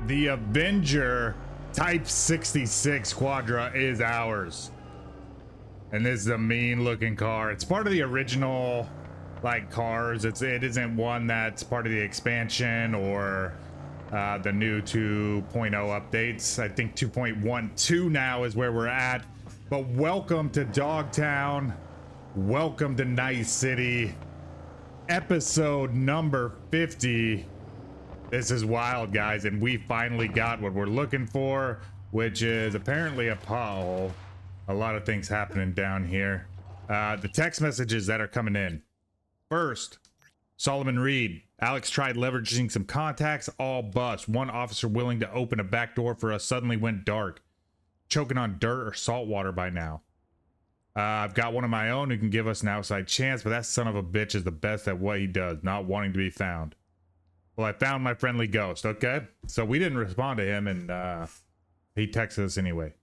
The Avenger Type 66 Quadra is ours. And this is a mean looking car. It's part of the original like cars. It isn't one that's part of the expansion or the new 2.0 updates. I think 2.12 now is where we're at. But welcome to Dogtown. Welcome to Night City. Episode number 50. This is wild, guys, and we finally got what we're looking for, which is apparently a pothole. A lot of things happening down here. The text messages that are coming in. First, Solomon Reed. Alex tried leveraging some contacts, all bust. One officer willing to open a back door for us suddenly went dark. Choking on dirt or salt water by now. I've got one of my own who can give us an outside chance, but that son of a bitch is the best at what he does, not wanting to be found. Well, I found my friendly ghost. Okay, so we didn't respond to him, and he texted us anyway.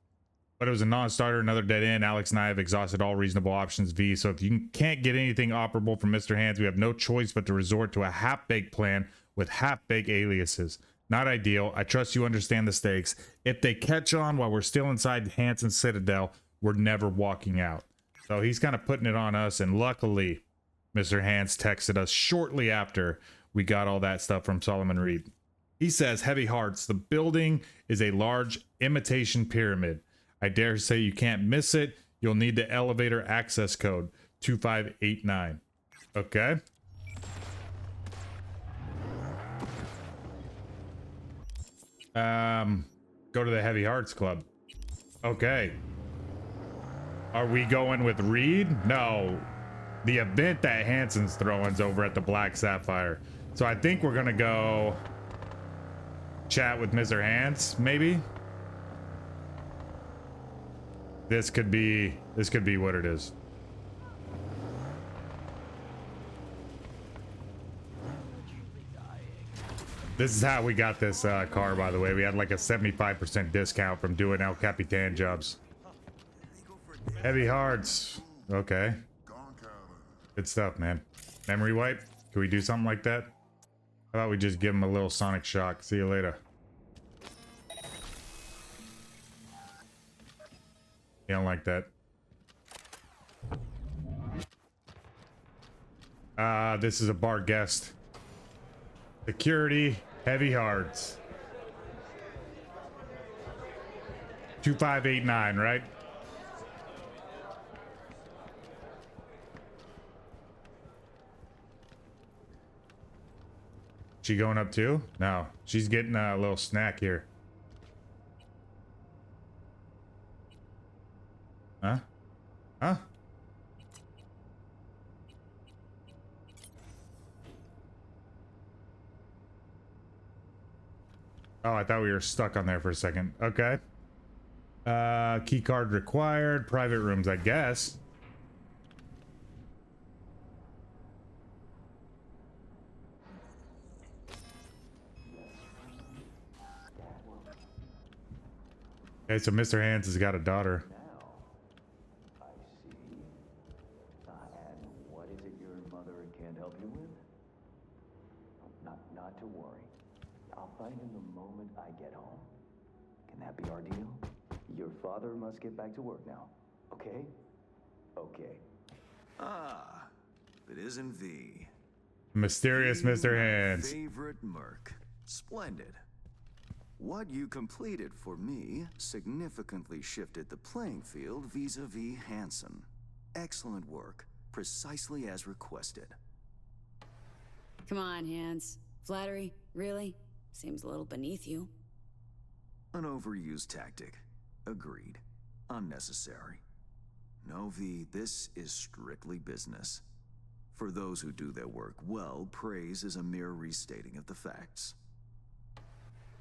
But it was a non-starter, another dead end. Alex and I have exhausted all reasonable options, V. So if you can't get anything operable from Mr. Hands, we have no choice but to resort to a half-baked plan with half-baked aliases. Not ideal. I trust you understand the stakes. If they catch on while we're still inside Hanson Citadel, we're never walking out. So he's kind of putting it on us, and luckily, Mr. Hands texted us shortly after we got all that stuff from Solomon Reed. He says, heavy hearts. The building is a large imitation pyramid. I dare say you can't miss it. You'll need the elevator access code 2589. Okay. Go to the Heavy Hearts Club. Okay. Are we going with Reed? No. The event that Hanson's throwing's over at the Black Sapphire. So I think we're gonna go chat with Mr. Hands, maybe. This could be what it is. This is how we got this car, by the way. We had like a 75% discount from doing El Capitan jobs. Heavy hearts. Okay. Good stuff, man. Memory wipe. Can we do something like that? How about we just give him a little sonic shock? See you later. You don't like that. This is a bar guest. Security, heavy hearts. 2589, right? She going up too? No, she's getting a little snack here. Huh? Huh? Oh, I thought we were stuck on there for a second. Okay. Key card required. Private rooms, I guess. Okay, so Mr. Hands has got a daughter. Now, I see. And what is it your mother can't help you with? Not to worry. I'll find him the moment I get home. Can that be our deal? Your father must get back to work now. Okay? Okay. Ah, it isn't V. Mysterious Mr. Hands. Favorite merc. Splendid. What you completed for me significantly shifted the playing field vis-a-vis Hanson. Excellent work, precisely as requested. Come on, Hans. Flattery? Really? Seems a little beneath you. An overused tactic. Agreed. Unnecessary. No, V, this is strictly business. For those who do their work well, praise is a mere restating of the facts.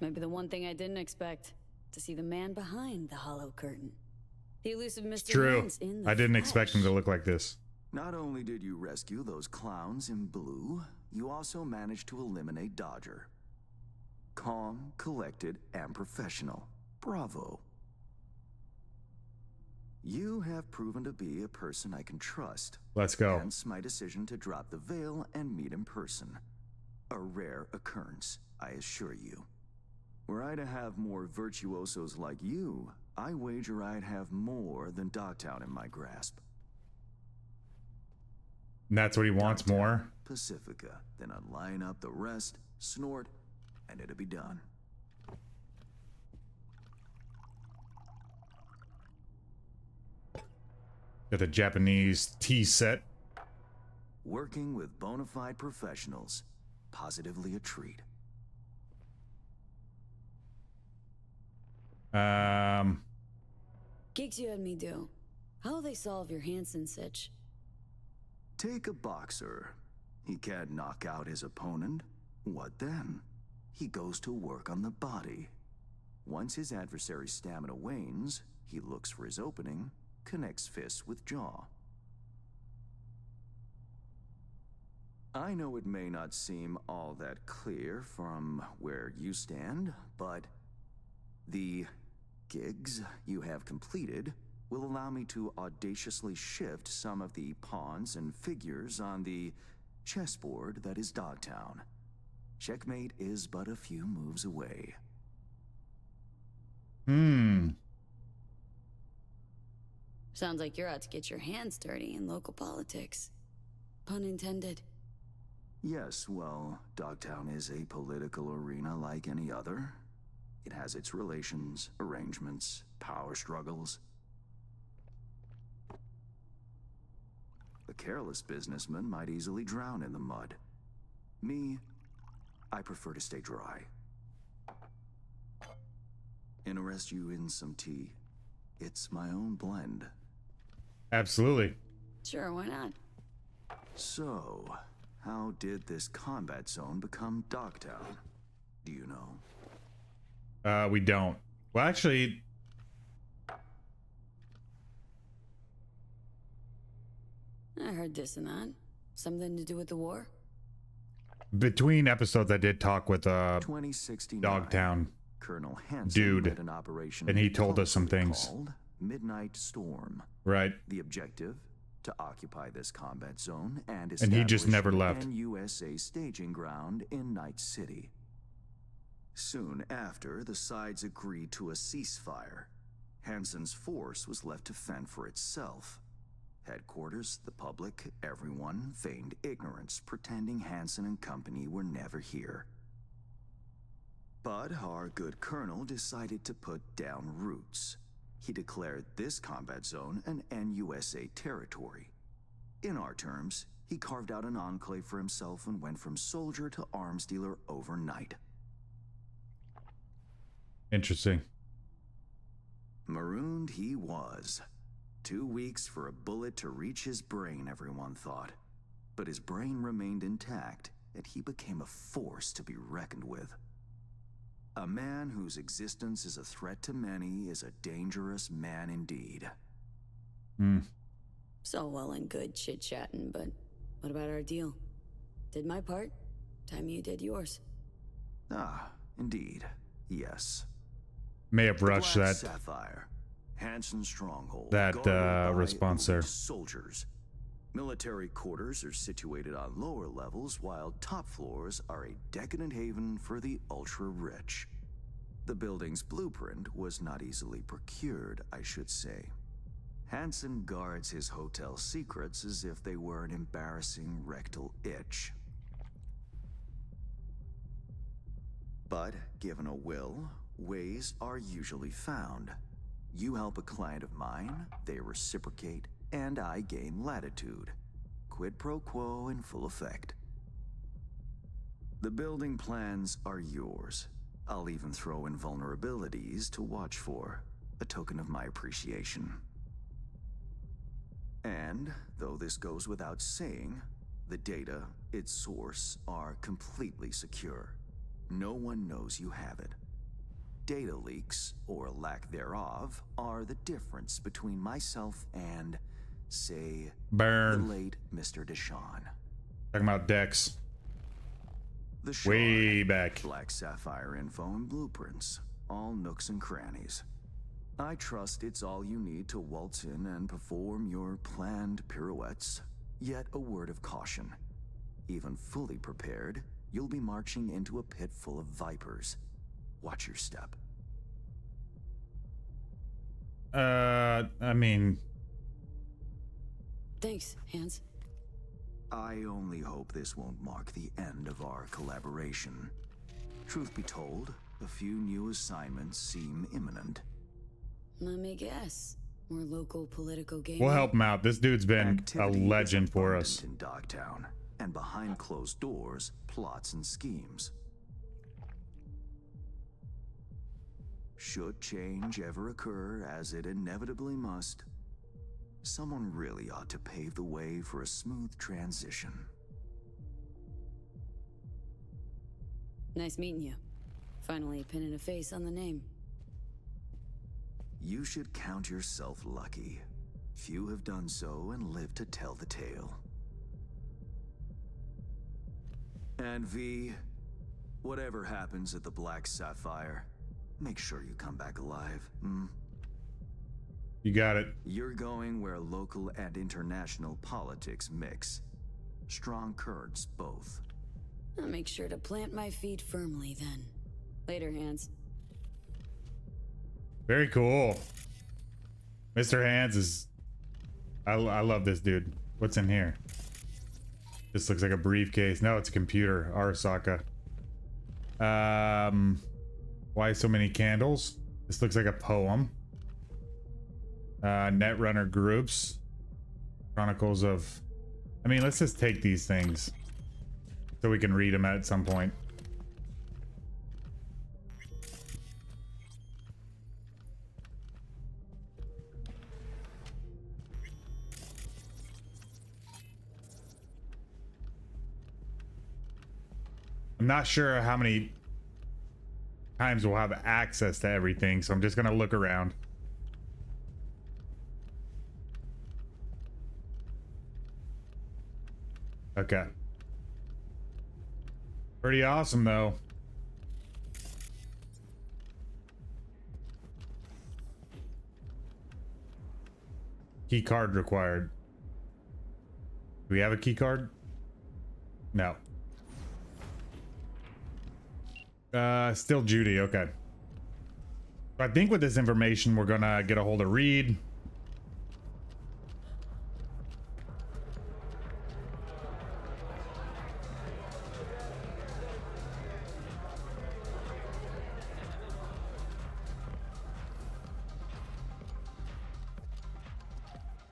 Maybe the one thing I didn't expect, to see the man behind the hollow curtain. The elusive Mr. True. Hands in the I didn't flesh. expect him to look like this. Not only did you rescue those clowns in blue, you also managed to eliminate Dodger. Calm, collected, and professional. Bravo. You have proven to be a person I can trust. Let's go. Hence my decision to drop the veil and meet in person. A rare occurrence, I assure you. Were I to have more virtuosos like you, I wager I'd have more than Dogtown in my grasp. And that's what he wants, Dogtown, more. Pacifica, then I'd line up the rest, snort, and it'd be done. Got the Japanese tea set. Working with bona fide professionals, positively a treat. Gigs you had me do. How'll they solve your Hansen sitch? Take a boxer. He can't knock out his opponent. What then? He goes to work on the body. Once his adversary's stamina wanes, he looks for his opening, connects fists with jaw. I know it may not seem all that clear from where you stand, but the gigs you have completed will allow me to audaciously shift some of the pawns and figures on the chessboard that is Dogtown. Checkmate is but a few moves away. Sounds like you're out to get your hands dirty in local politics. Pun intended. Yes, well, Dogtown is a political arena like any other. It has its relations, arrangements, power struggles. A careless businessman might easily drown in the mud. Me, I prefer to stay dry. Interest you in some tea? It's my own blend. Absolutely. Sure, why not? So, how did this combat zone become Dogtown? Do you know? We don't. Well, actually, I heard this and that. Something to do with the war? between episodes, I did talk with 2069. Dogtown Colonel Hansen dude, led an operation and he told us some colloquially things. called Midnight Storm. Right. The objective: to occupy this combat zone and he just establish never an left. USA staging ground in Night City. Soon after, the sides agreed to a ceasefire. Hansen's force was left to fend for itself. Headquarters, the public, everyone feigned ignorance, pretending Hansen and company were never here. But our good colonel decided to put down roots. He declared this combat zone an NUSA territory. In our terms, he carved out an enclave for himself and went from soldier to arms dealer overnight. Interesting. Marooned he was. 2 weeks for a bullet to reach his brain, everyone thought. But his brain remained intact, and he became a force to be reckoned with. A man whose existence is a threat to many is a dangerous man indeed. So well and good chit-chatting, but what about our deal? Did my part, time you did yours. Ah, indeed. Yes. May have rushed Black that. Sapphire, Hansen's stronghold. That, guarded by response there. elite soldiers. Military quarters are situated on lower levels, while top floors are a decadent haven for the ultra-rich. The building's blueprint was not easily procured, I should say. Hansen guards his hotel secrets as if they were an embarrassing rectal itch. But given a will, ways are usually found. You help a client of mine, they reciprocate, and I gain latitude. Quid pro quo in full effect. The building plans are yours. I'll even throw in vulnerabilities to watch for, a token of my appreciation. And, though this goes without saying, the data, its source, are completely secure. No one knows you have it. Data leaks, or lack thereof, are the difference between myself and, say, Burn. the late Mr. Deshawn. Talking about Dex. The Shard, Way back. Black Sapphire info and blueprints, all nooks and crannies. I trust it's all you need to waltz in and perform your planned pirouettes. Yet a word of caution. Even fully prepared, you'll be marching into a pit full of vipers. Watch your step. I mean, Thanks, Hans. I only hope this won't mark the end of our collaboration. Truth be told, a few new assignments seem imminent. Let me guess. More local political gaming. we'll help him out. This dude's been a Activity is legend for us. abundant in Dogtown, and behind closed doors, plots and schemes. Should change ever occur, as it inevitably must, someone really ought to pave the way for a smooth transition. Nice meeting you. Finally pinning a face on the name. You should count yourself lucky. Few have done so and lived to tell the tale. And V, whatever happens at the Black Sapphire, make sure you come back alive, hmm? You got it. You're going where local and international politics mix. Strong currents, both. I'll make sure to plant my feet firmly then. Later, Hans. Very cool. Mr. Hands is... I love this dude. What's in here? This looks like a briefcase. No, it's a computer. Arasaka. Why so many candles? This looks like a poem. Netrunner groups. Chronicles of... I mean, let's just take these things so we can read them at some point. I'm not sure how many times we'll have access to everything, so I'm just gonna look around. Okay. Pretty awesome, though. Key card required. Do we have a key card? No. Still Judy, okay. I think with this information, we're gonna get a hold of Reed.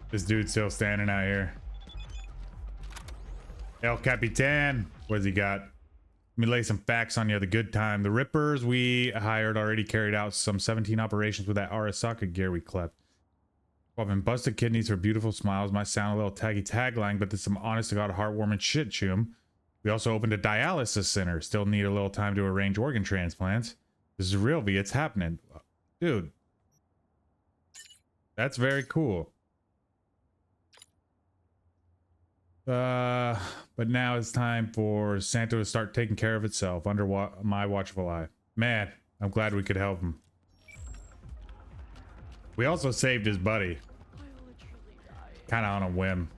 This dude's still standing out here. El Capitan, what's he got? Let me lay some facts on you. The good time. The Rippers we hired already carried out some 17 operations with that Arasaka gear we clept. Well, I've been busted kidneys for beautiful smiles. Might sound a little taggy tagline, but there's some honest to God heartwarming shit, Chum. We also opened a dialysis center. Still need a little time to arrange organ transplants. This is real, V. It's happening. Dude. That's very cool. But now it's time for Santo to start taking care of itself under my watchful eye. Man, I'm glad we could help him. We also saved his buddy. Kind of on a whim.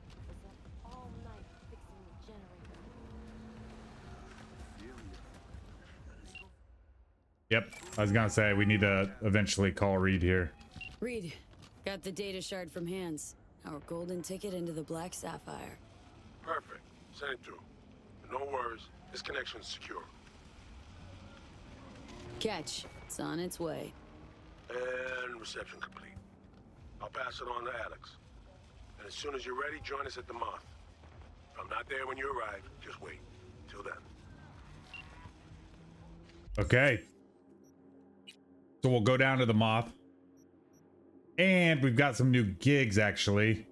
Yep, I was gonna say we need to eventually call Reed here. Reed, got the data shard from Hans. Our golden ticket into the Black Sapphire. Perfect. Send it through. No worries. This connection's secure. Catch. It's on its way. And reception complete. I'll pass it on to Alex. And as soon as you're ready, join us at the Moth. If I'm not there when you arrive, just wait. Till then. Okay. So we'll go down to the Moth. And we've got some new gigs, actually.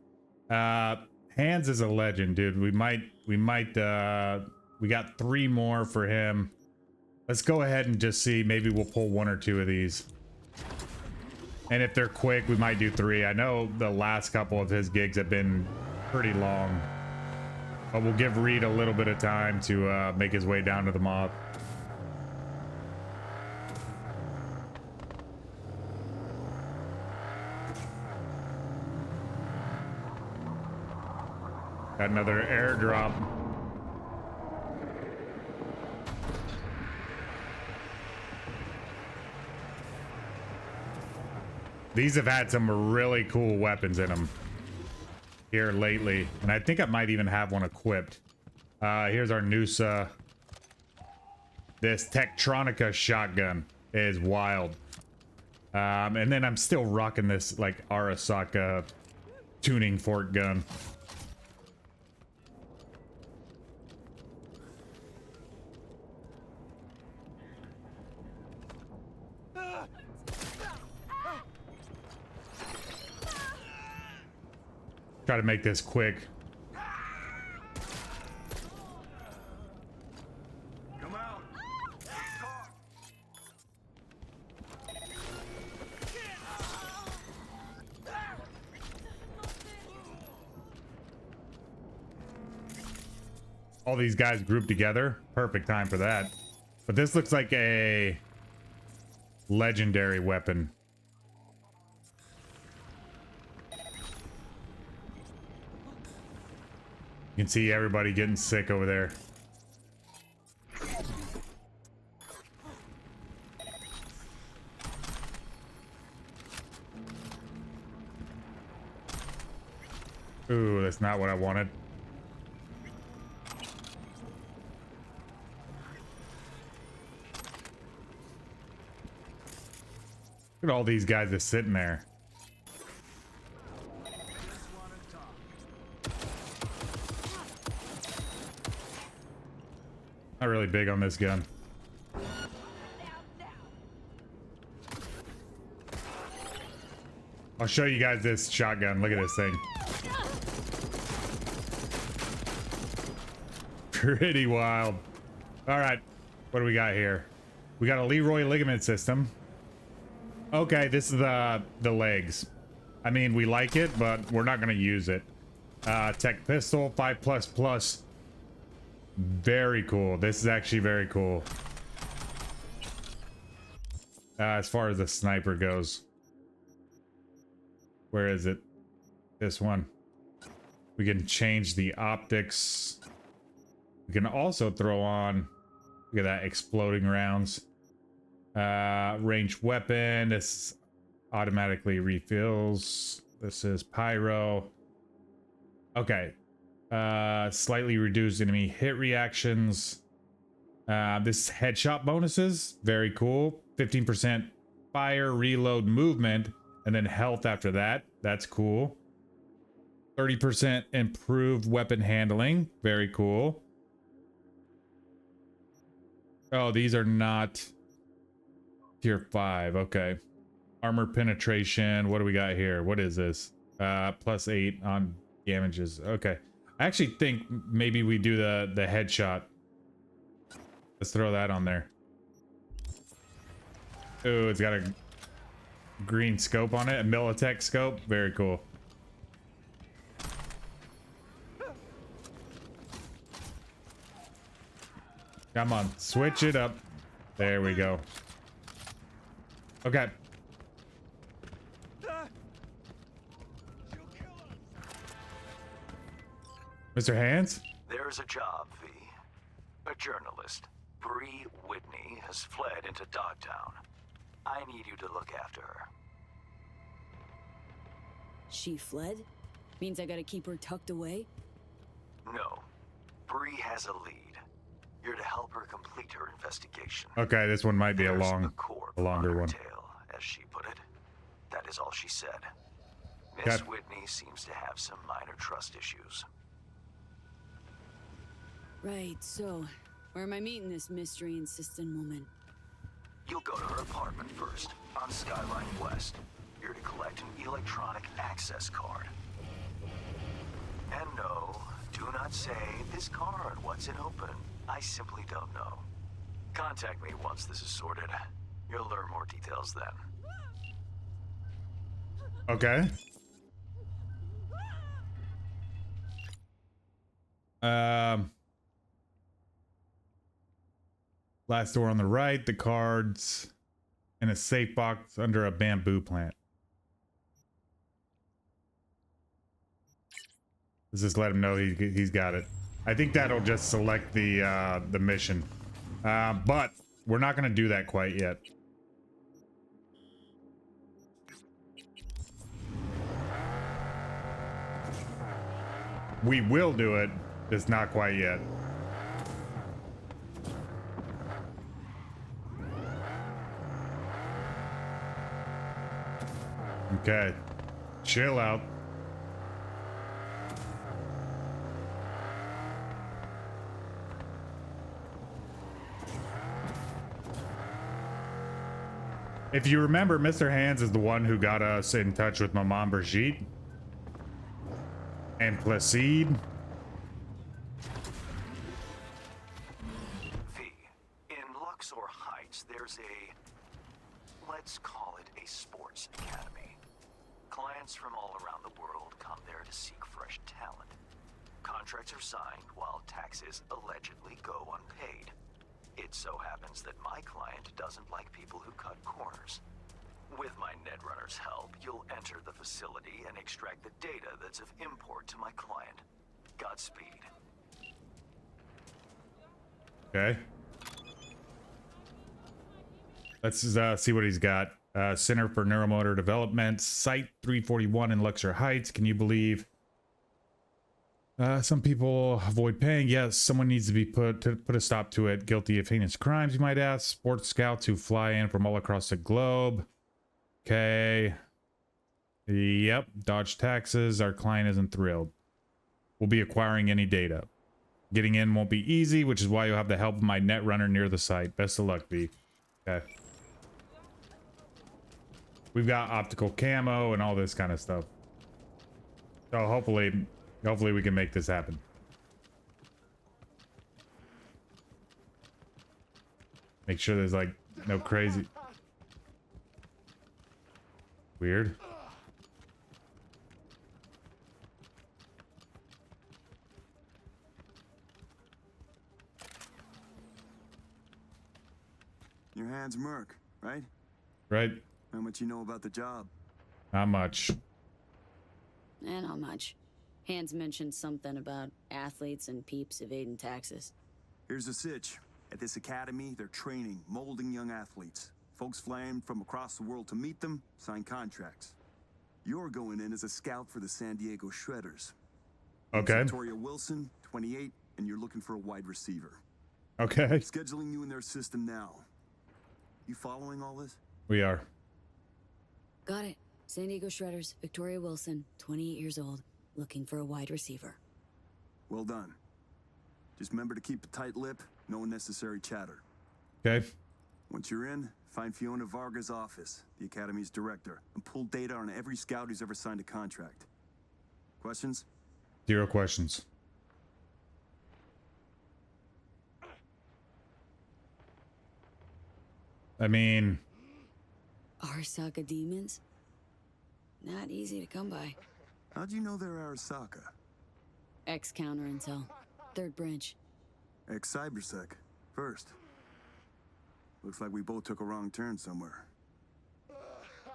Hans is a legend, dude. We got 3 more for him. Let's go ahead and just see. Maybe we'll pull 1 or 2 of these. And if they're quick, we might do 3. I know the last couple of his gigs have been pretty long. But we'll give Reed a little bit of time to make his way down to the Moth. Got another airdrop. These have had some really cool weapons in them here lately. And I think I might even have one equipped. Here's our Noosa. This Tektronica shotgun is wild. And then I'm still rocking this like Arasaka tuning fork gun. Try to make this quick. Come out. All these guys grouped together. Perfect time for that. But this looks like a legendary weapon. You can see everybody getting sick over there. Ooh, that's not what I wanted. Look at all these guys just sitting there. Not really big on this gun. I'll show you guys this shotgun. Look at this thing. Pretty wild. All right, what do we got here? We got a Leroy ligament system. Okay, this is the legs. I mean, we like it, but we're not gonna use it. Tech pistol, 5++. Very cool. This is actually very cool. As far as the sniper goes. Where is it? This one. We can change the optics. We can also throw on, look at that, exploding rounds. Ranged weapon. This automatically refills. This is pyro. Okay. Slightly reduced enemy hit reactions. This headshot bonuses, very cool. 15% fire, reload, movement, and then health after that. That's cool. 30% improved weapon handling, very cool. Oh, these are not tier 5. Okay. Armor penetration. What do we got here? What is this? +8 on damages. Okay. I actually think maybe we do the headshot. Let's throw that on there. Ooh, it's got a green scope on it, a Militech scope. Very cool. Come on, switch it up. There we go. Okay. Mr. Hands? There's a job, V. A journalist, Bree Whitney, has fled into Dogtown. I need you to look after her. She fled? Means I gotta keep her tucked away? No. Bree has a lead. You're to help her complete her investigation. Okay, this one might be a There's longer on her one. Tail, as she put it. That is all she said. Okay. Miss Whitney seems to have some minor trust issues. Right, so where am I meeting this mystery-insistent woman? You'll go to her apartment first, on Skyline West. You're to collect an electronic access card. And no, do not say, this card, what's it open? I simply don't know. Contact me once this is sorted. You'll learn more details then. Okay. Last door on the right, the cards in a safe box under a bamboo plant. Let's just let him know he's got it. I think that'll just select the mission. But we're not gonna do that quite yet. We will do it, just not quite yet. Okay, chill out. If you remember, Mr. Hands is the one who got us in touch with Maman Brigitte and Placide. V, in Luxor Heights, there's a, let's call it a sports academy. Clients from all around the world come there to seek fresh talent. Contracts are signed while taxes allegedly go unpaid. It so happens that my client doesn't like people who cut corners. With my Netrunner's help, you'll enter the facility and extract the data that's of import to my client. Godspeed. Okay. Let's see what he's got. Center for Neuromotor Development, Site 341 in Luxor Heights. Can you believe some people avoid paying? Yes, someone needs to be put a stop to it. Guilty of heinous crimes, you might ask. Sports scouts who fly in from all across the globe. Okay. Yep. Dodge taxes. Our client isn't thrilled. We'll be acquiring any data. Getting in won't be easy, which is why you'll have the help of my Netrunner near the site. Best of luck, V. Okay. We've got optical camo and all this kind of stuff. So hopefully we can make this happen. Make sure there's like no crazy. Weird. Your hand's Merc, right? Right? How much you know about the job? Not much. Not much. Hans mentioned something about athletes and peeps evading taxes. Here's the sitch. At this academy, they're training, molding young athletes. Folks flying from across the world to meet them, sign contracts. You're going in as a scout for the San Diego Shredders. Okay. Victoria Wilson, 28, and you're looking for a wide receiver. Okay. Scheduling you in their system now. You following all this? We are. Got it. San Diego Shredders, Victoria Wilson, 28 years old, looking for a wide receiver. Well done. Just remember to keep a tight lip, no unnecessary chatter. Okay. Once you're in, find Fiona Varga's office, the Academy's director, and pull data on every scout who's ever signed a contract. Questions? 0 questions. I mean... Arasaka demons? Not easy to come by. How'd you know they're Arasaka? Ex-counter intel. Third branch. Ex-Cybersec. First. Looks like we both took a wrong turn somewhere.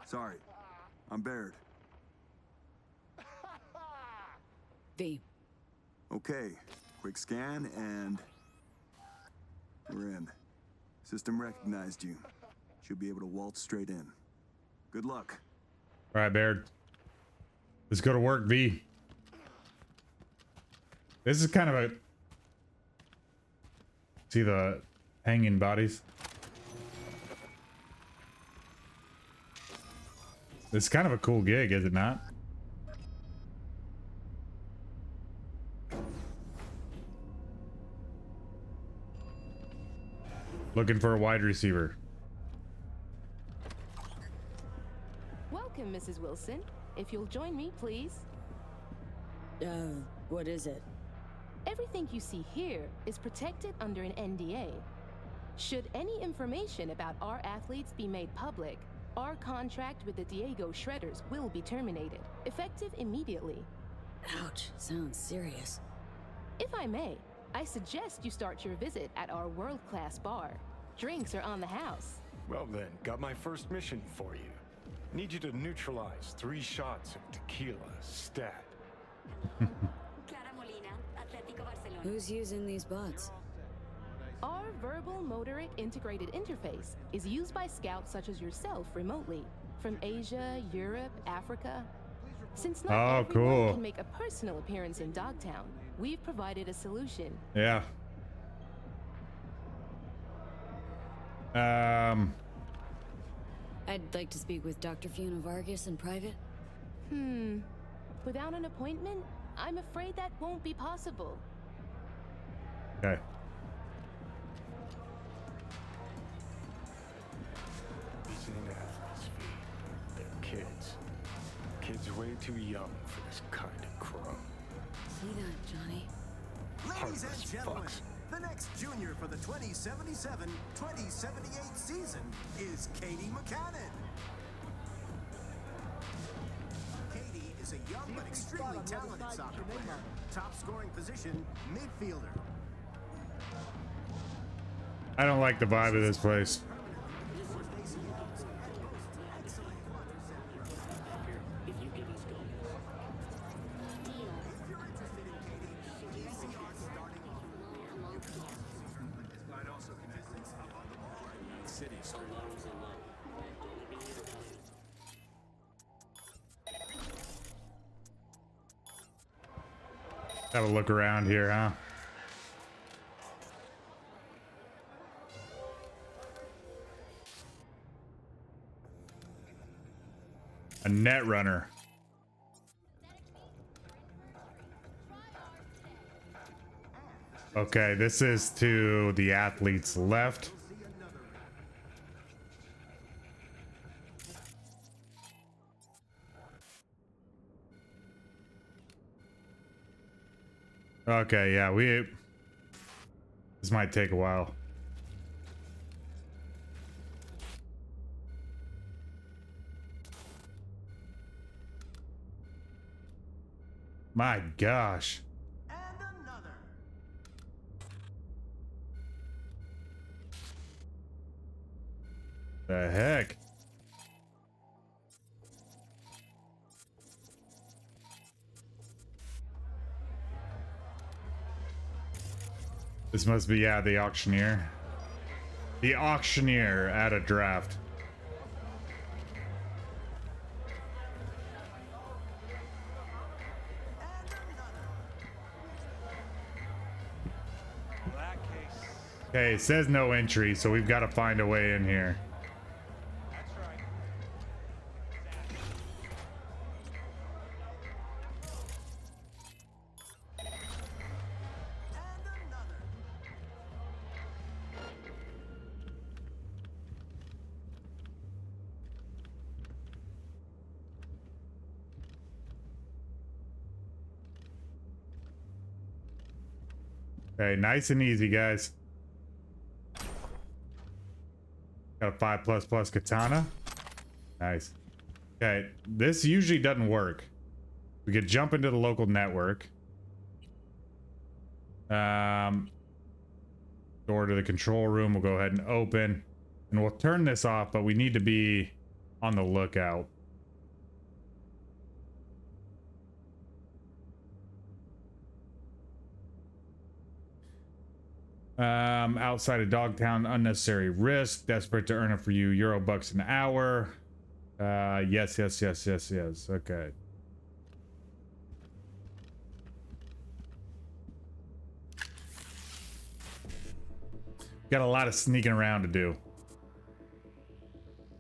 Sorry. I'm Baird. V. Okay. Quick scan and... we're in. System recognized you. Should be able to waltz straight in. Good luck. All right, Baird. Let's go to work, V. This is kind of a... See the hanging bodies? This is kind of a cool gig, is it not? Looking for a wide receiver. Welcome, Mrs. Wilson. If you'll join me, please. What is it? Everything you see here is protected under an NDA. Should any information about our athletes be made public, our contract with the Diego Shredders will be terminated, effective immediately. Ouch, sounds serious. If I may, I suggest you start your visit at our world-class bar. Drinks are on the house. Well then, got my first mission for you. Need you to neutralize 3 shots of tequila, stat. Who's using these bots? Our verbal motoric integrated interface is used by scouts such as yourself remotely, from Asia, Europe, Africa. Since not Oh, everyone cool. can make a personal appearance in Dogtown, we've provided a solution. Yeah. I'd like to speak with Dr. Fiona Vargas in private. Without an appointment, I'm afraid that won't be possible. Okay. St. Athens fee. They're kids. Kids way too young for this kind of crow. See that, Johnny? Ladies and Heartless gentlemen, fucks. the next junior for the 2077-2078 season is Katie McCannon. Katie is a young but extremely talented soccer player. Top scoring position, midfielder. I don't like the vibe of this place. Have a look around here, huh? A net runner. Okay, this is to the athlete's left. Okay, yeah, this might take a while. My gosh. And another. The heck? This must be, yeah, the auctioneer. The auctioneer at a draft. Okay, it says no entry, so we've got to find a way in here. Okay, nice and easy, guys. Got a 5++ katana. Nice. Okay, this usually doesn't work. We could jump into the local network. Door to the control room we'll go ahead and open. And we'll turn this off, but we need to be on the lookout. Outside of Dogtown, unnecessary risk, desperate to earn a few Eurobucks an hour. Yes. Okay. Got a lot of sneaking around to do.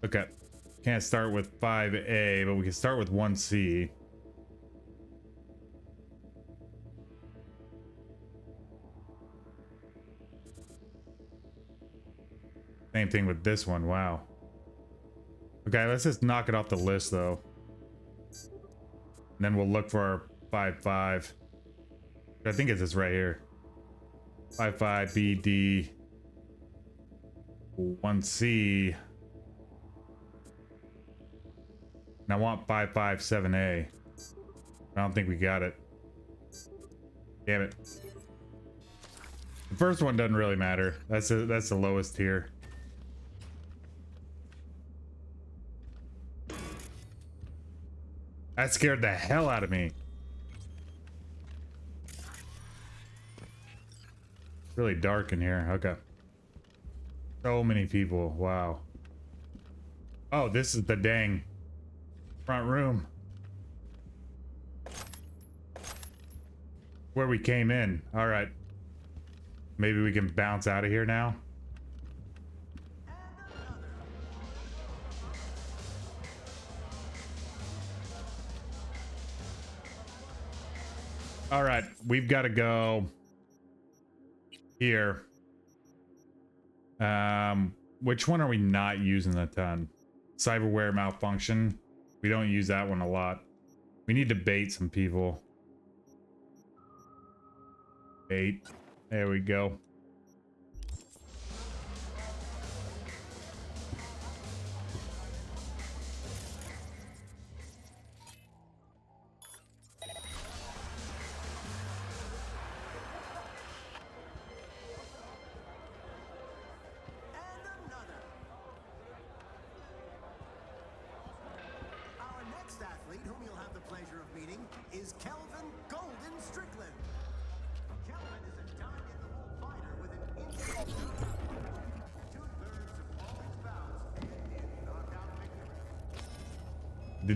Okay. Can't start with 5A, but we can start with 1C. Same thing with this one. Wow. Okay, let's just knock it off the list though. And then we'll look for our 5-5. I think it's this right here. 5-5 BD 1C. And I want 5-5-7A. I don't think we got it. Damn it. The first one doesn't really matter. That's the lowest tier. That scared the hell out of me. Really dark in here. Okay. So many people. Wow. Oh, this is the dang front room. where we came in. All right. Maybe we can bounce out of here now. All right, we've got to go here. Which one are we not using a ton? Cyberware malfunction. We don't use that one a lot. We need to bait some people. Bait. There we go.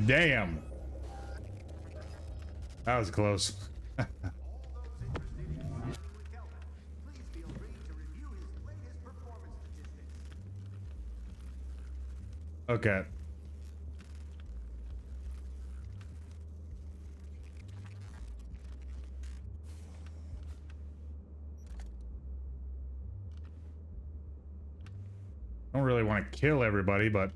Damn. That was close. Okay. Don't really want to kill everybody, but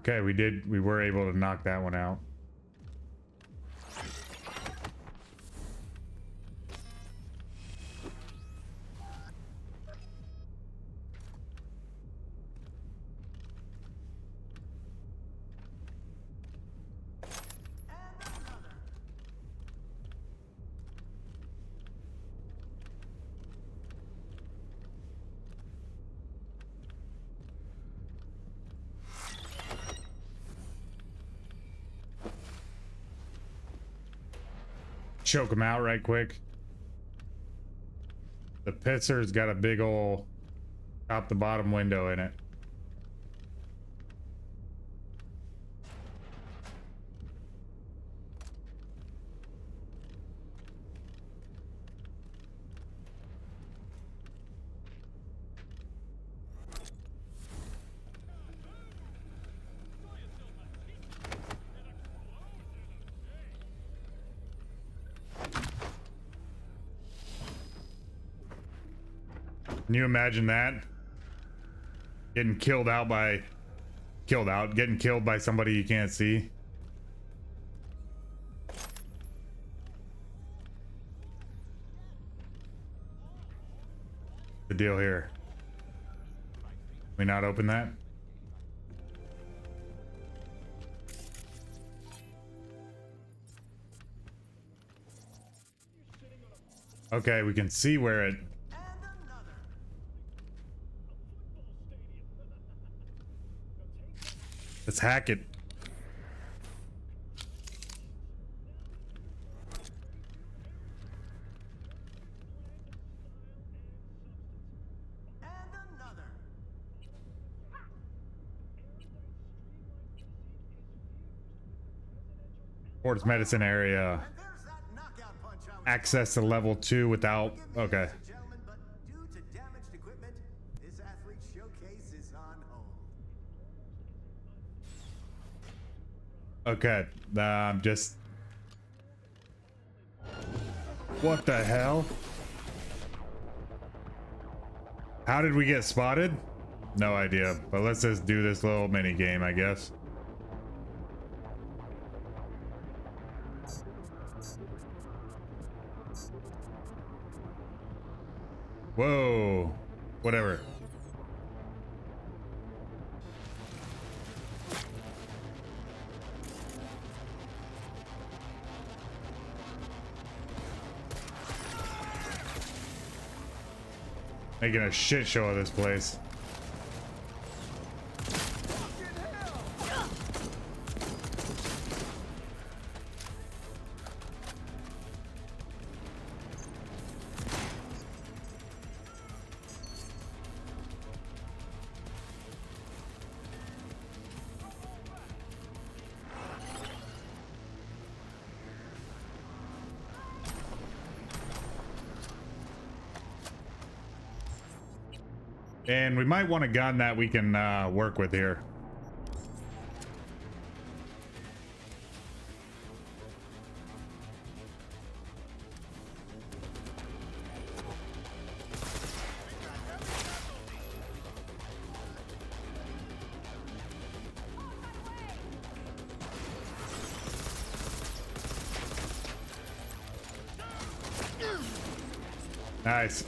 okay, we were able to knock that one out. Choke him out right quick. The Pitzer's got a big ol' top to bottom window in it. Can you imagine that? Getting killed by somebody you can't see. The deal here. We not open that? Okay, we can see where it. Let's hack it. Sports medicine area. Access to level 2 without. Okay. Okay, just... What the hell? How did we get spotted? No idea, but let's just do this little mini game, I guess. Whoa, whatever. Making a shit show of this place. And we might want a gun that we can work with here. Nice.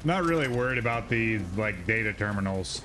Not really worried about these like data terminals.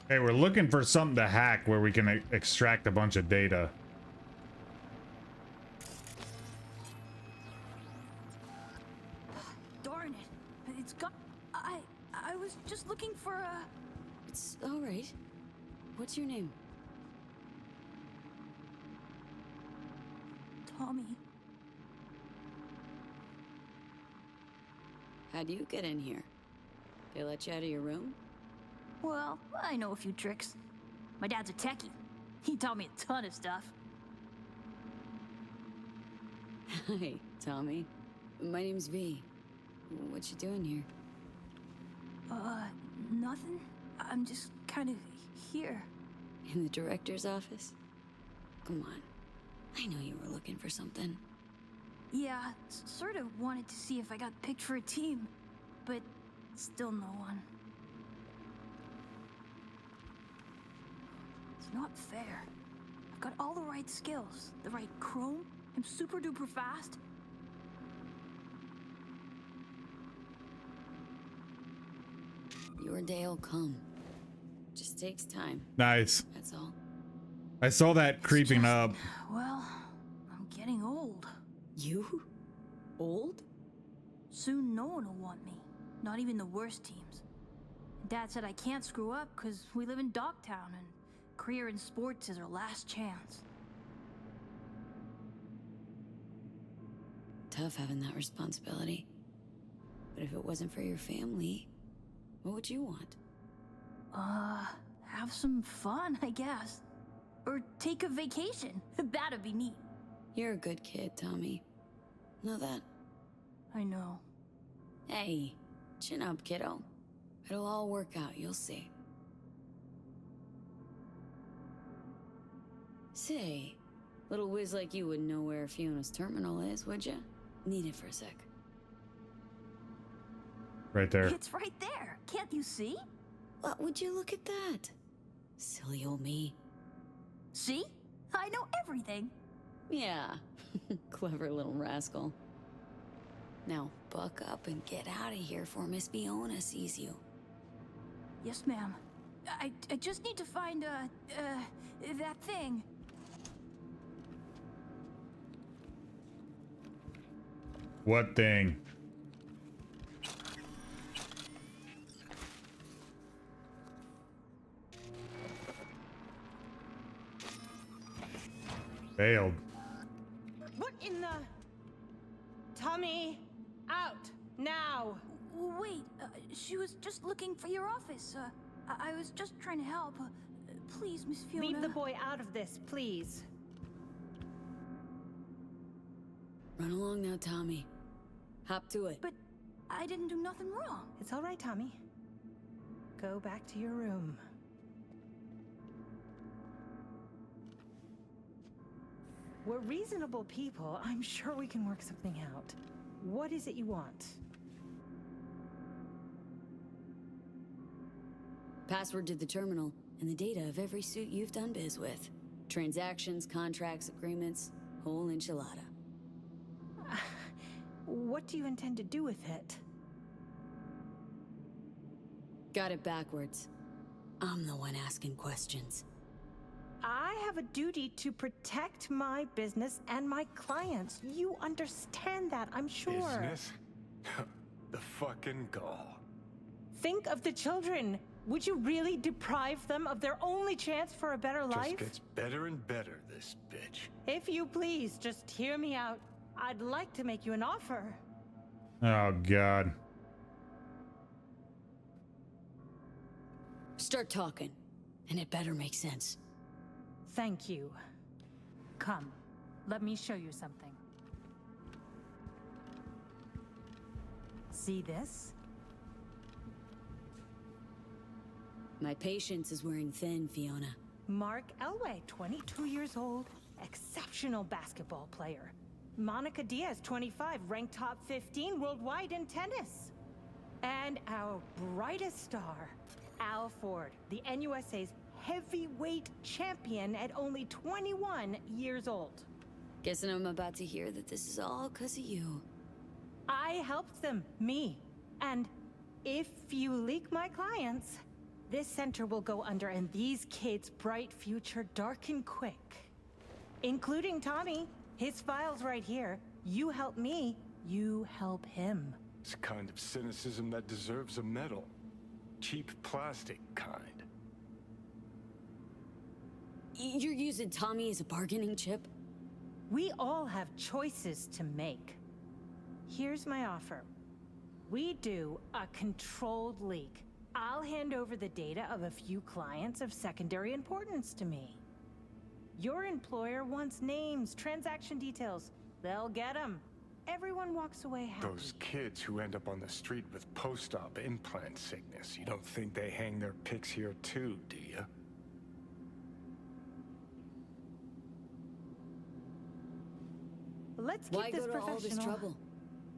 Hey, we're looking for something to hack where we can extract a bunch of data. Darn it. It's got... I was just looking for a... It's all right. What's your name? Tommy. How'd you get in here? They let you out of your room? Well, I know a few tricks. My dad's a techie. He taught me a ton of stuff. Hi, Tommy. My name's V. What you doing here? Nothing. I'm just kind of here. In the director's office? Come on. I know you were looking for something. Yeah, sort of wanted to see if I got picked for a team, but still no one. It's not fair. I've got all the right skills, the right chrome, I'm super duper fast. Your day'll come. Just takes time. Nice. That's all. I saw that creeping up. Well, I'm getting old. You? Old? Soon no one will want me. Not even the worst teams. Dad said I can't screw up because we live in Dogtown and career in sports is our last chance. Tough having that responsibility. But if it wasn't for your family, what would you want? Have some fun, I guess. Or take a vacation. That'd be neat. You're a good kid, Tommy. Know that? I know. Hey, chin up, kiddo. It'll all work out, you'll see. Say, little whiz like you wouldn't know where Fiona's terminal is, would ya? Need it for a sec. Right there. It's right there. Can't you see? What would you look at that? Silly old me. See? I know everything. Yeah, clever little rascal. Now buck up and get out of here before Miss Fiona sees you. Yes, ma'am. I just need to find, that thing. What thing? Failed. What in the... Tommy, out, now. Wait, she was just looking for your office. I was just trying to help. Please, Miss Fiona. Leave the boy out of this, please. Run along now, Tommy. Hop to it. But I didn't do nothing wrong. It's all right, Tommy. Go back to your room. We're reasonable people. I'm sure we can work something out. What is it you want? Password to the terminal and the data of every suit you've done biz with. Transactions, contracts, agreements, whole enchilada. What do you intend to do with it? Got it backwards. I'm the one asking questions. I have a duty to protect my business and my clients. You understand that, I'm sure. Business? The fucking gall. Think of the children. Would you really deprive them of their only chance for a better life? Just gets better and better, this bitch. If you please, just hear me out. I'd like to make you an offer. Oh, God. Start talking, and it better make sense. Thank you. Come, let me show you something. See this? My patience is wearing thin, Fiona. Mark Elway, 22 years old, exceptional basketball player. Monica Diaz, 25, ranked top 15 worldwide in tennis. And our brightest star, Al Ford, the NUSA's heavyweight champion at only 21 years old. Guessing I'm about to hear that this is all 'cause of you. I helped them, me. And if you leak my clients, this center will go under and these kids' bright future darken quick. Including Tommy. His file's right here. You help me, you help him. It's a kind of cynicism that deserves a medal. Cheap plastic kind. You're using Tommy as a bargaining chip? We all have choices to make. Here's my offer. We do a controlled leak. I'll hand over the data of a few clients of secondary importance to me. Your employer wants names, transaction details. They'll get them. Everyone walks away happy. Those kids who end up on the street with post-op implant sickness, you don't think they hang their pics here too, do you? Let's keep Why this go to professional. all this trouble?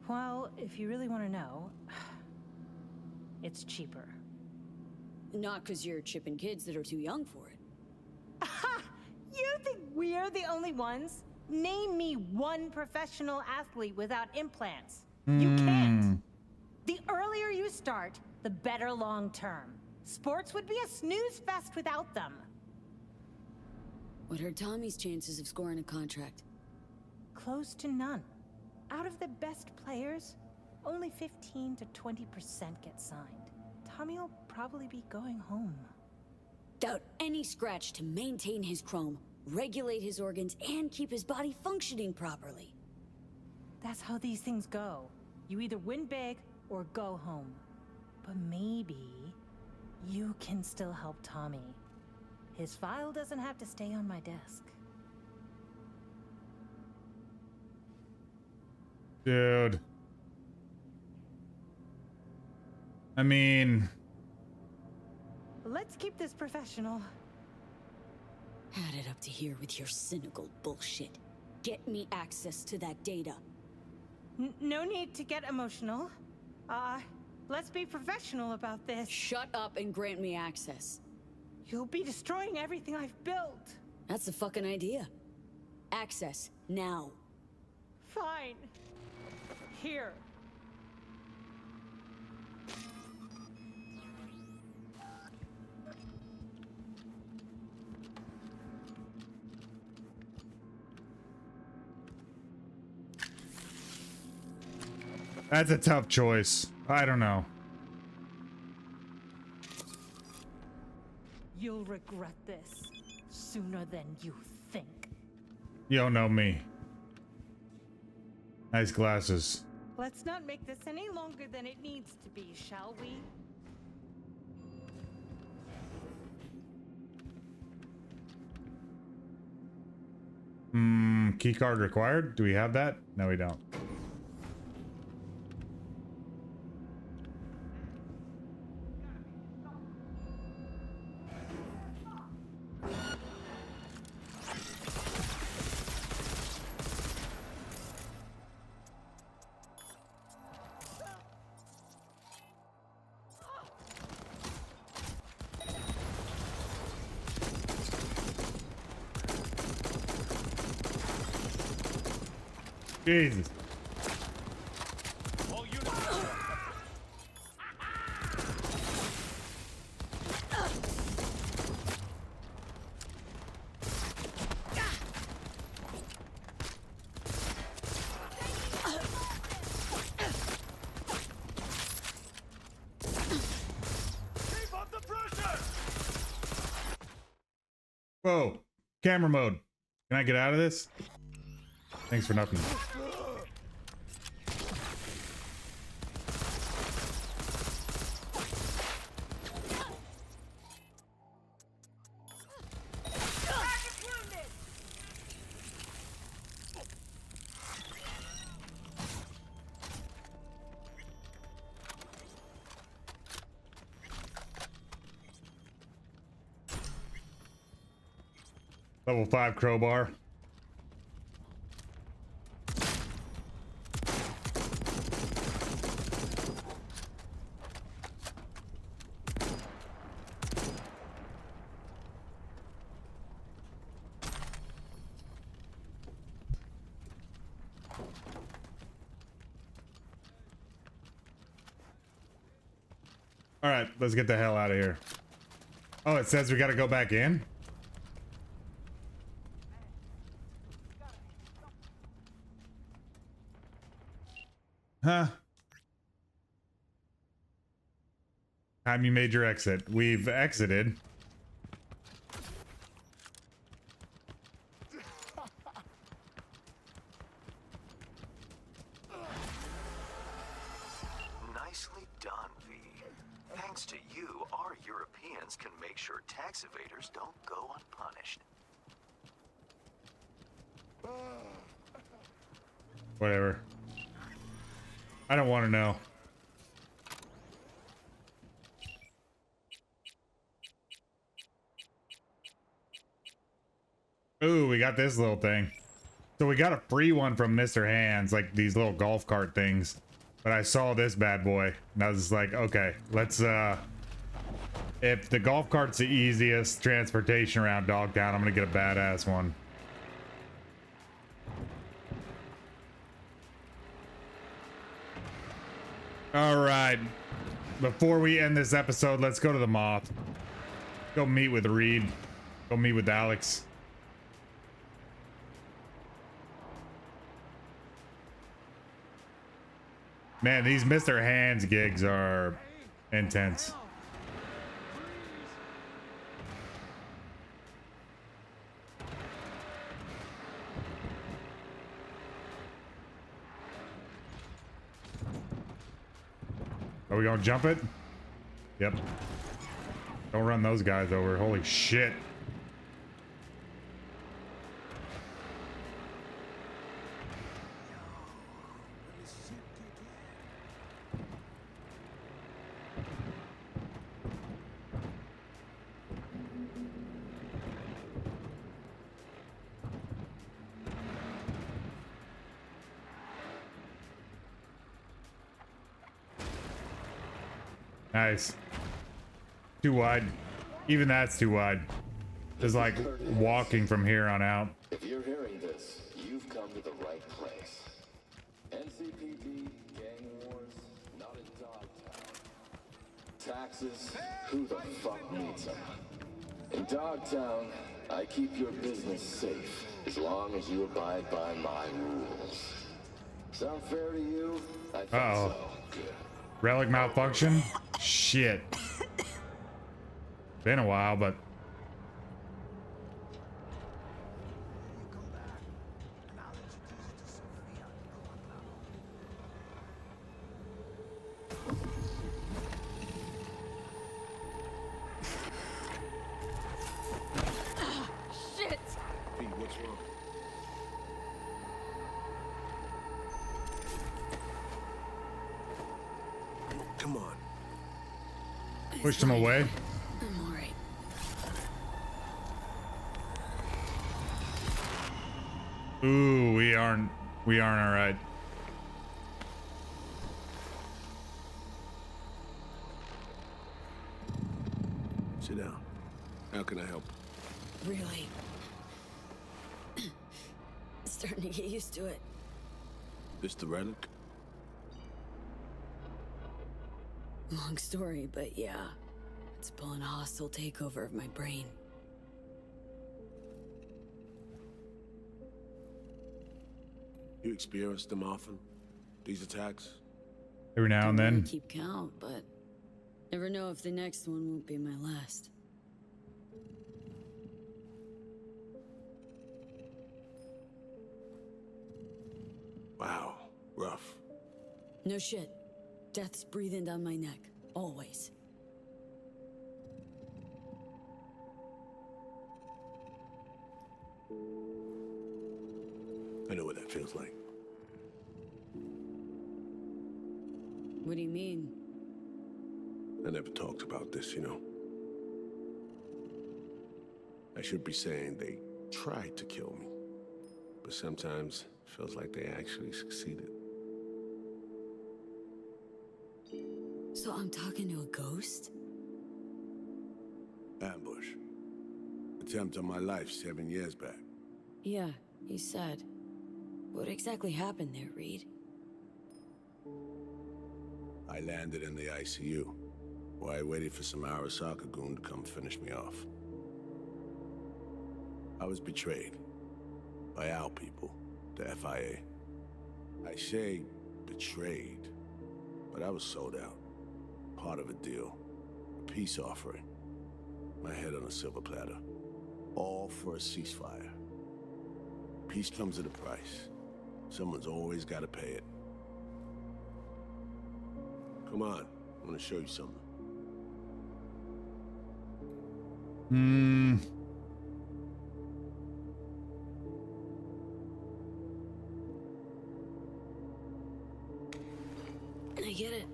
Well, if you really want to know, it's cheaper. Not 'cause you're chipping kids that are too young for it. Aha! You think we're the only ones? Name me one professional athlete without implants. You can't. The earlier you start, the better long term. Sports would be a snooze fest without them. What are Tommy's chances of scoring a contract? Close to none. Out of the best players, only 15 to 20% get signed. Tommy'll probably be going home. Without any scratch to maintain his chrome, regulate his organs, and keep his body functioning properly. That's how these things go. You either win big or go home. But maybe you can still help Tommy. His file doesn't have to stay on my desk. Dude. I mean... Let's keep this professional. Had it up to here with your cynical bullshit. Get me access to that data. No need to get emotional. Let's be professional about this. Shut up and grant me access. You'll be destroying everything I've built. That's the fucking idea. Access, now. Fine. Here. That's a tough choice. I don't know. You'll regret this sooner than you think. You don't know me. Nice glasses. Let's not make this any longer than it needs to be, shall we? Key card required? Do we have that? No, we don't. Jesus. Whoa, camera mode. Can I get out of this? Thanks for nothing. Level 5 crowbar. All right, let's get the hell out of here. Oh, it says we got to go back in? Huh? Time you made your exit. We've exited. Nicely done, V. Thanks to you, our Europeans can make sure tax evaders don't go unpunished. Whatever. I don't want to know. Ooh, we got this little thing. So we got a free one from Mr. Hands, like these little golf cart things. But I saw this bad boy, and I was just like, okay, let's, if the golf cart's the easiest transportation around Dogtown, I'm gonna get a badass one. All right, before we end this episode, let's go to the Moth. Go meet with Reed. Go meet with Alex. Man, these Mr. Hands gigs are intense. Are we gonna jump it? Yep. Don't run those guys over. Holy shit. Nice. Too wide. Even that's too wide. It's like walking from here on out. If you're hearing this, you've come to the right place. NCPD, gang wars, not in Dogtown. Taxes, who the fuck needs them? In Dogtown, I keep your business safe as long as you abide by my rules. Sound fair to you? I think Uh-oh. so. Good. Relic malfunction? Shit. Been a while, but... Shit! Pete, what's wrong? Come on. Pushed him away. I'm alright. Ooh, we aren't all right. Sit down. How can I help? Really? Starting to get used to it. This the relic? Long story, but yeah. It's pulling a hostile takeover of my brain. You experience them often? These attacks? Every now and Don't really then. keep count, but never know if the next one won't be my last. Wow, rough. No shit. Death's breathing down my neck. Always. I know what that feels like. What do you mean? I never talked about this, you know. I should be saying they tried to kill me, but sometimes it feels like they actually succeeded. So I'm talking to a ghost? Ambush. Attempt on my life 7 years back. Yeah, he said. What exactly happened there, Reed? I landed in the ICU, while I waited for some Arasaka goon to come finish me off. I was betrayed by our people, the FIA. I say betrayed, but I was sold out. Part of a deal, a peace offering. My head on a silver platter. All for a ceasefire. Peace comes at a price. Someone's always got to pay it. Come on, I want to show you something. I get it.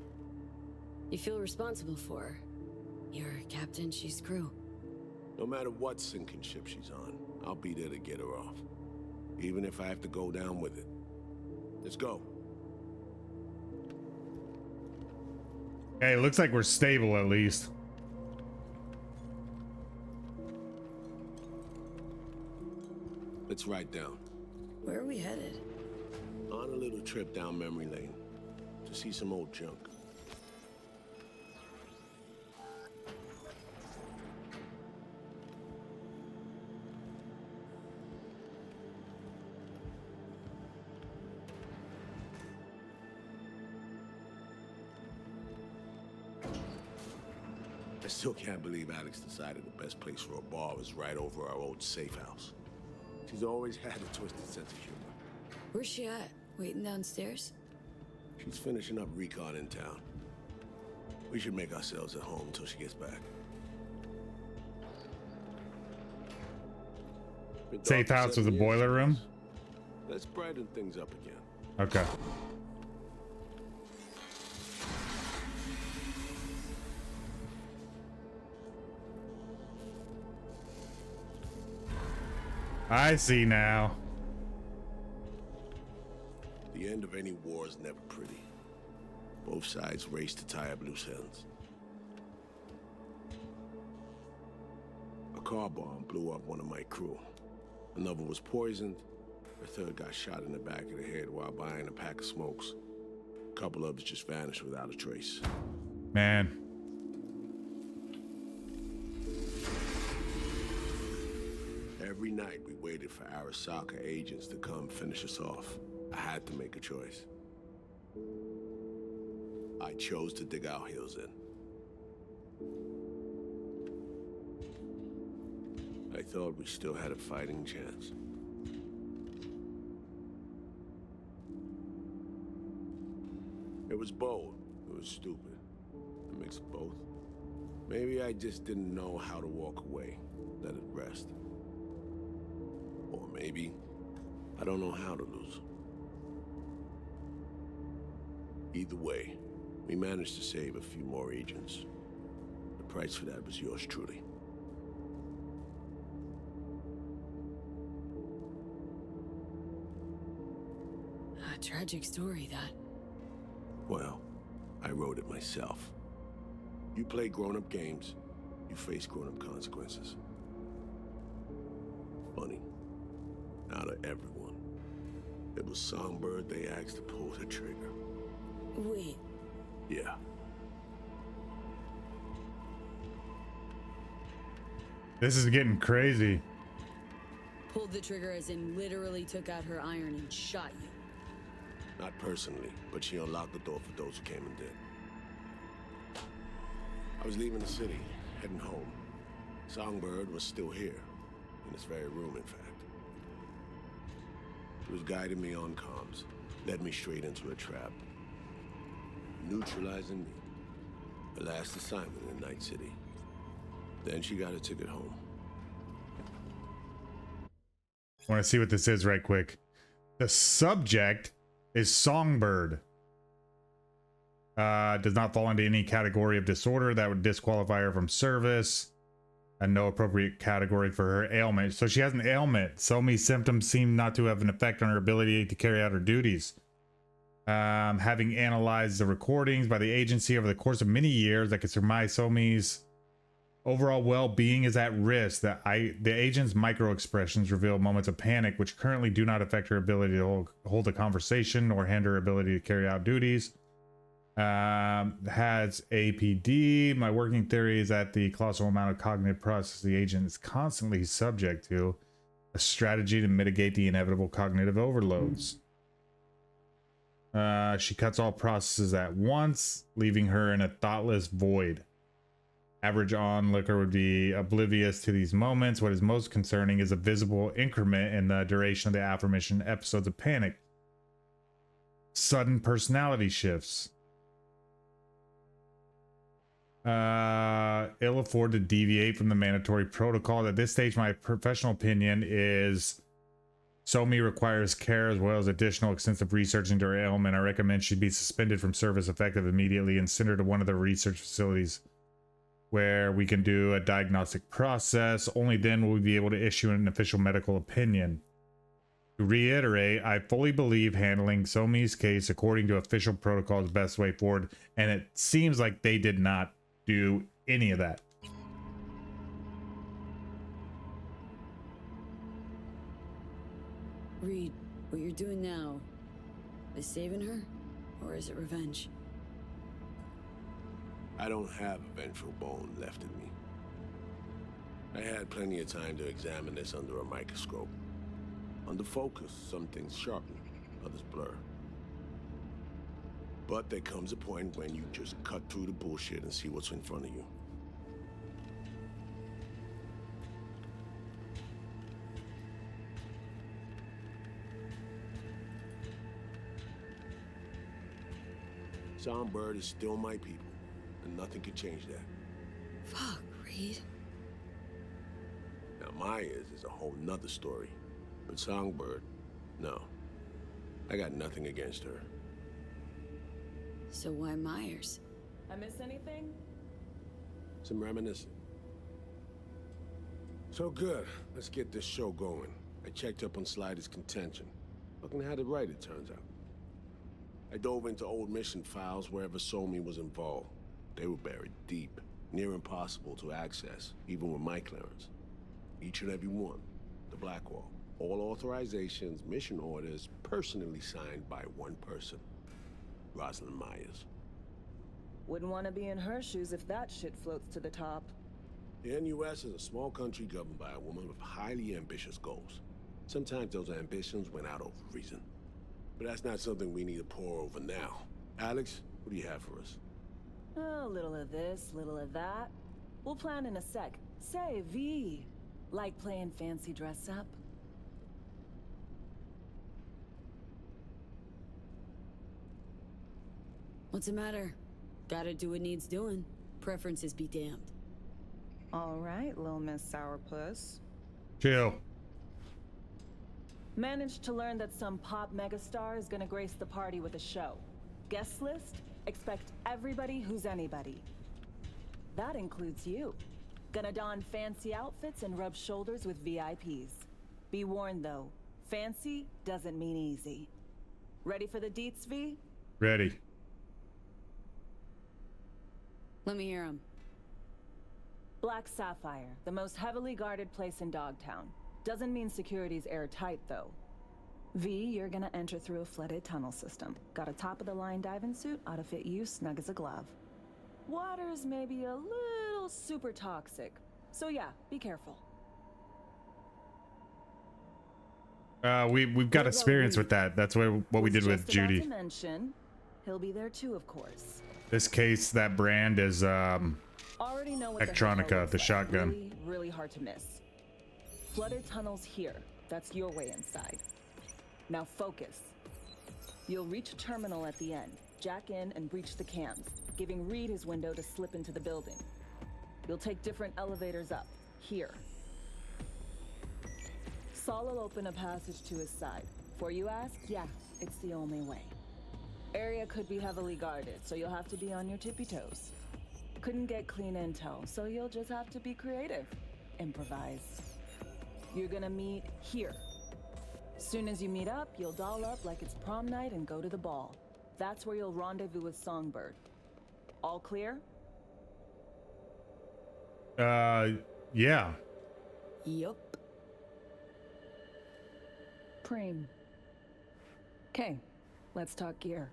You feel responsible for her. You're captain, she's crew. No matter what sinking ship she's on, I'll be there to get her off. Even if I have to go down with it. Let's go. Okay, it looks like we're stable at least. Let's ride down. Where are we headed? On a little trip down memory lane. To see some old junk. I still can't believe Alex decided the best place for a bar was right over our old safe house. She's always had a twisted sense of humor. Where's she at? Waiting downstairs? She's finishing up recon in town. We should make ourselves at home until she gets back. Safe house with a boiler room? Let's brighten things up again. Okay. I see now. The end of any war is never pretty. Both sides race to tie up loose ends. A car bomb blew up one of my crew. Another was poisoned. A third got shot in the back of the head while buying a pack of smokes. A couple others just vanished without a trace. Man. Every night we waited for Arasaka agents to come finish us off. I had to make a choice. I chose to dig our heels in. I thought we still had a fighting chance. It was bold. It was stupid. A mix of both. Maybe I just didn't know how to walk away, let it rest. Or maybe I don't know how to lose. Either way, we managed to save a few more agents. The price for that was yours truly. A tragic story, that. Well, I wrote it myself. You play grown-up games, you face grown-up consequences. Funny. Out of everyone, it was Songbird they asked to pull the trigger. Wait. Yeah. This is getting crazy. Pulled the trigger as in literally took out her iron and shot you. Not personally, but she unlocked the door for those who came and did. I was leaving the city, heading home. Songbird was still here, in this very room, in fact. She was guiding me on comms, led me straight into a trap. Neutralizing me. The last assignment in Night City. Then she got a ticket home. I want to see what this is right quick. The subject is Songbird. Does not fall into any category of disorder that would disqualify her from service. And no appropriate category for her ailment. So she has an ailment. Somi's symptoms seem not to have an effect on her ability to carry out her duties. Having analyzed the recordings by the agency over the course of many years, I can surmise Somi's overall well-being is at risk. The agent's micro-expressions reveal moments of panic, which currently do not affect her ability to hold a conversation nor hinder her ability to carry out duties. Has APD. My working theory is that the colossal amount of cognitive process the agent is constantly subject to, a strategy to mitigate the inevitable cognitive overloads. She cuts all processes at once, leaving her in a thoughtless void. Average onlooker would be oblivious to these moments. What is most concerning is a visible increment in the duration of the aforementioned episodes of panic. Sudden personality shifts. Ill afford to deviate from the mandatory protocol. At this stage, my professional opinion is Somi requires care as well as additional extensive research into her ailment. I recommend she be suspended from service effective immediately and sent her to one of the research facilities where we can do a diagnostic process. Only then will we be able to issue an official medical opinion. To reiterate, I fully believe handling Somi's case according to official protocol is the best way forward, and it seems like they did not do any of that. Reed, what you're doing now, is saving her, or is it revenge? I don't have a vengeful bone left in me. I had plenty of time to examine this under a microscope. Under focus, some things sharpen, others blur. But there comes a point when you just cut through the bullshit and see what's in front of you. Songbird is still my people, and nothing can change that. Fuck, Reed. Now Myers is a whole nother story, but Songbird, no. I got nothing against her. So why Myers? I miss anything? Some reminiscing. So good, let's get this show going. I checked up on Slider's contention. Fucking had it right, it turns out. I dove into old mission files wherever Somi was involved. They were buried deep, near impossible to access, even with my clearance. Each and every one, the Blackwall. All authorizations, mission orders, personally signed by one person. Rosalind Myers. Wouldn't want to be in her shoes if that shit floats to the top. The NUS is a small country governed by a woman with highly ambitious goals. Sometimes those ambitions went out of reason. But that's not something we need to pour over now. Alex, what do you have for us? A little of this, little of that. We'll plan in a sec. Say, V, like playing fancy dress up? What's the matter? Gotta do what needs doing. Preferences be damned. All right, little Miss Sourpuss. Chill. Managed to learn that some pop megastar is gonna grace the party with a show. Guest list? Expect everybody who's anybody. That includes you. Gonna don fancy outfits and rub shoulders with VIPs. Be warned though, fancy doesn't mean easy. Ready for the deets, V? Ready. Let me hear him. Black Sapphire, the most heavily guarded place in Dogtown. Doesn't mean security's airtight, though. V, you're gonna enter through a flooded tunnel system. Got a top-of-the-line diving suit, ought to fit you snug as a glove. Water's maybe a little super toxic, so yeah, be careful. We've got experience with that. That's what we did with Judy. To mention, he'll be there too, of course. This case, that brand is Already know what Electronica, the shotgun. Really, really hard to miss. Flooded tunnels here. That's your way inside. Now focus. You'll reach a terminal at the end. Jack in and breach the cams, giving Reed his window to slip into the building. You'll take different elevators up. Here. Saul will open a passage to his side. Before you ask, yeah, it's the only way. Area could be heavily guarded, so you'll have to be on your tippy toes. Couldn't get clean intel, so you'll just have to be creative. Improvise. You're gonna meet here. Soon as you meet up, you'll doll up like it's prom night and go to the ball. That's where you'll rendezvous with Songbird. All clear? Yeah. Yup. Preem. Okay, let's talk gear.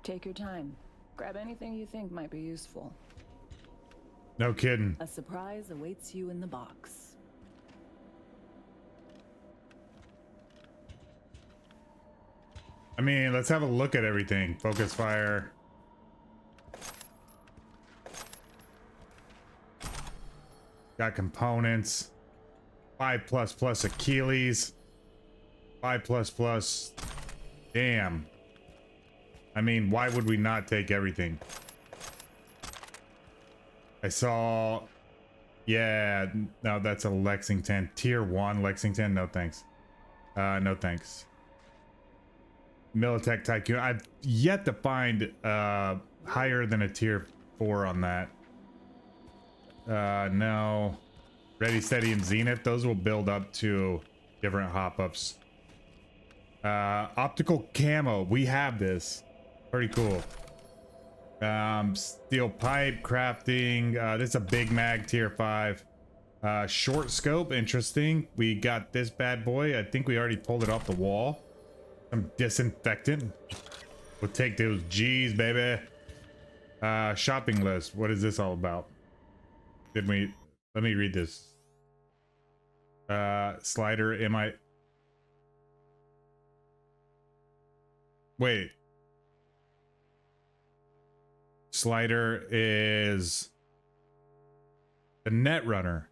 Take your time. Grab anything you think might be useful. No kidding. A surprise awaits you in the box. I mean, let's have a look at everything. Focus fire. Got components. 5++ Achilles. 5++. Damn. I mean, why would we not take everything? I saw... Yeah, no, that's a Lexington. Tier 1 Lexington, no thanks. No thanks. Militech Tycoon. I've yet to find higher than a tier 4 on that. No. Ready, Steady, and Zenith. Those will build up to different hop-ups. Optical Camo. We have this. Pretty cool. Steel Pipe. Crafting. This is a Big Mag tier 5. Short Scope. Interesting. We got this bad boy. I think we already pulled it off the wall. Some disinfectant. We'll take those G's, baby. Shopping list. What is this all about? Let me read this. Slider. Wait. Slider is the net runner.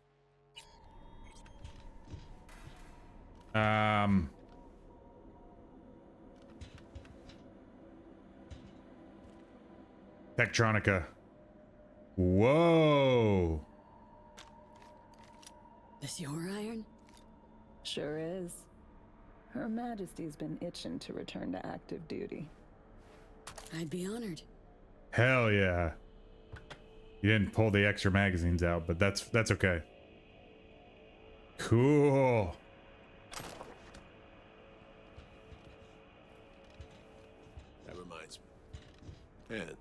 Tektronica. Whoa. This your iron? Sure is. Her Majesty's been itching to return to active duty. I'd be honored. Hell yeah. You didn't pull the extra magazines out, but that's okay. Cool. That reminds me. Hands.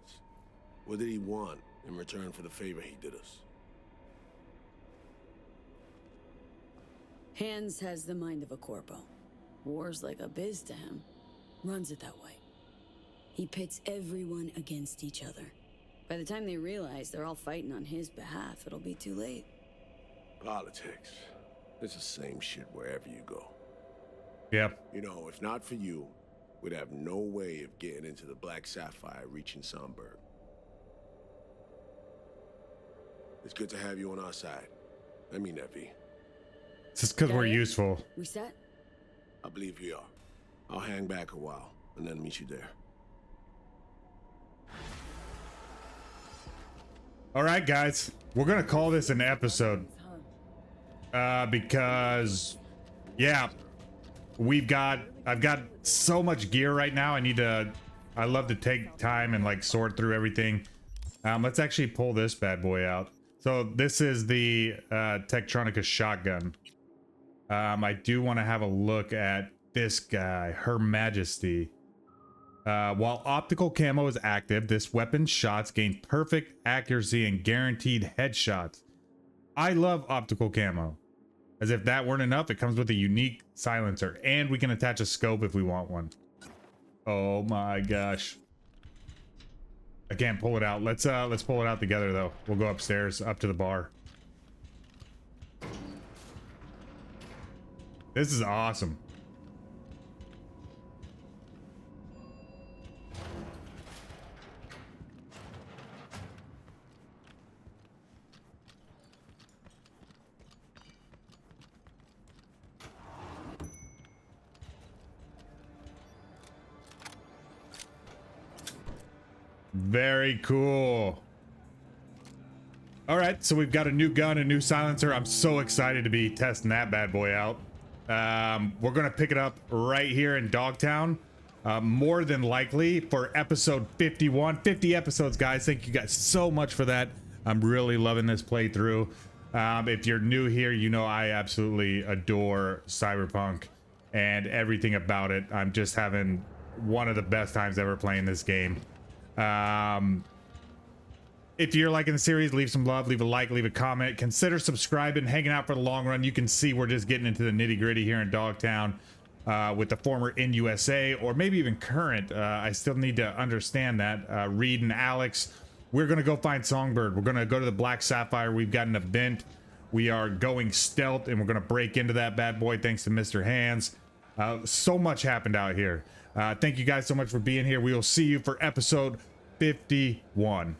What did he want in return for the favor he did us? Hands has the mind of a corpo. War's like a biz to him. Runs it that way. He pits everyone against each other. By the time they realize they're all fighting on his behalf, it'll be too late. Politics. It's the same shit wherever you go. Yep. You know, if not for you, we'd have no way of getting into the Black Sapphire reaching Songbird. It's good to have you on our side. I mean that, V. It's just because we're useful. We set? I believe we are. I'll hang back a while and then meet you there. All right, guys, we're gonna call this an episode because, yeah, I've got so much gear right now. I love to take time and like sort through everything. Let's actually pull this bad boy out. So this is the Tektronica shotgun. I do want to have a look at this guy, Her Majesty. While optical camo is active, this weapon's shots gain perfect accuracy and guaranteed headshots. I love optical camo. As if that weren't enough, it comes with a unique silencer, and we can attach a scope if we want one. Oh my gosh. I can't pull it out. Let's pull it out together though. We'll go upstairs up to the bar. This is awesome. Very cool. All right, so we've got a new gun, a new silencer. I'm so excited to be testing that bad boy out. We're gonna pick it up right here in Dogtown, more than likely for episode 51. 50 episodes, guys. Thank you guys so much for that. I'm really loving this playthrough. If you're new here, you know I absolutely adore Cyberpunk and everything about it. I'm just having one of the best times ever playing this game. If you're liking the series, leave some love, leave a like, leave a comment, consider subscribing, hanging out for the long run. You can see we're just getting into the nitty gritty here in Dogtown with the former NUSA or maybe even current. I still need to understand that. Reed and Alex, we're going to go find Songbird. We're going to go to the Black Sapphire. We've got an event. We are going stealth and we're going to break into that bad boy thanks to Mr. Hands. So much happened out here. Thank you guys so much for being here. We will see you for episode 51.